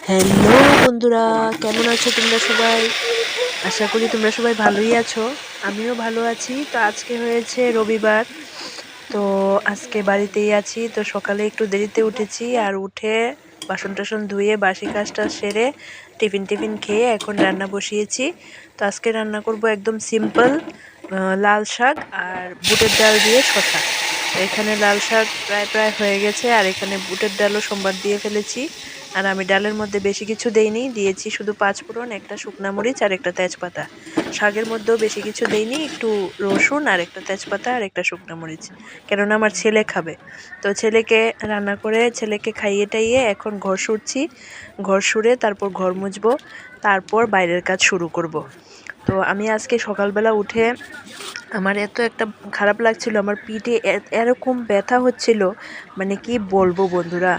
Hello বন্ধুরা, কেমন আছো তোমরা সবাই? আশা করি তোমরা সবাই ভালোই আছো। আমিও ভালো আছি। তো আজকে হয়েছে রবিবার, তো আজকে বাড়িতেই আছি। তো সকালে একটু দেরিতে উঠেছি, আর উঠে বাসন টাসন ধুয়ে বাসি কাজটা সেরে টিফিন টিফিন খেয়ে এখন রান্না বসিয়েছি। তো আজকে রান্না করব একদম সিম্পল, লাল শাক আর বুটের ডাল দিয়ে শসা। তো এখানে লাল শাক প্রায় প্রায় হয়ে গেছে, আর এখানে বুটের ডালও সোমবার দিয়ে ফেলেছি। আর আমি ডালের মধ্যে বেশি কিছু দেইনি, দিয়েছি শুধু পাঁচফোড়ন, একটা শুকনা মরিচ আর একটা তেজপাতা। শাকের মধ্যেও বেশি কিছু দেইনি, একটু রসুন আর একটা তেজপাতা আর একটা শুকনা মরিচ, কেননা আমার ছেলে খাবে। তো ছেলেকে রান্না করে ছেলেকে খাইয়ে টাইয়ে এখন ঘর সুরছি। ঘর সুরে তারপর ঘর মুছবো, তারপর বাইরের কাজ শুরু করব। তো আমি আজকে সকালবেলা উঠে আমার এত একটা খারাপ লাগছিল, আমার পিঠে এরকম ব্যথা হচ্ছিল, মানে কি বলবো বন্ধুরা।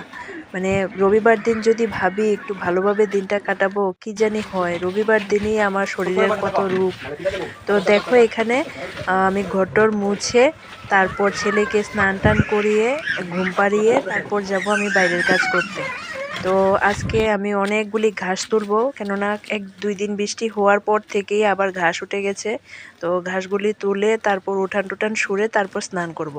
মানে রবিবার দিন যদি ভাবি একটু ভালোভাবে দিনটা কাটাবো, কি জানি হয়, রবিবার দিনই আমার শরীরের কত রূপ। তো দেখো এখানে আমি ঘরটর মুছে তারপর ছেলেকে স্নান টান করিয়ে ঘুম পাড়িয়ে তারপর যাব আমি বাইরের কাজ করতে। তো আজকে আমি অনেকগুলি ঘাস তুলবো, কেননা 1-2 দিন বৃষ্টি হওয়ার পর থেকেই আবার ঘাস উঠে গেছে। তো ঘাসগুলি তুলে তারপর উঠান টুটান সুরে তারপর স্নান করব।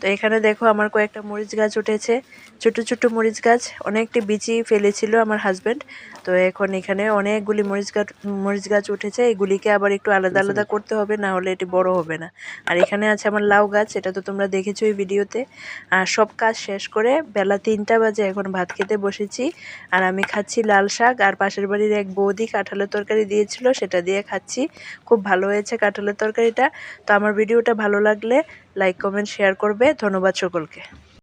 তো এখানে দেখো আমার কয়েকটা মরিচ গাছ উঠেছে, ছোট ছোট মরিচ গাছ, অনেকটি বিচি ফেলেছিল আমার হাজবেন্ড। তো এখন এখানে অনেকগুলি মরিচ গাছ উঠেছে, এগুলিকে আবার একটু আলাদা আলাদা করতে হবে, না হলে এটি বড় হবে না। আর এখানে আছে আমার লাউ গাছ, এটা তো তোমরা দেখেছো এই ভিডিওতে। আর সব কাজ শেষ করে বেলা 3টা বাজে, এখন ভাত খেতে বসেছি। আর আমি খাচ্ছি লাল শাক, আর পাশের বাড়ির এক বৌদি কাঁঠালের তরকারি দিয়েছিল, সেটা দিয়ে খাচ্ছি। খুব ভালো হয়েছে কাঁঠালের তরকারিটা। তো আমার ভিডিওটা ভালো লাগলে লাইক কমেন্ট শেয়ার করবে। ধন্যবাদ সকলকে।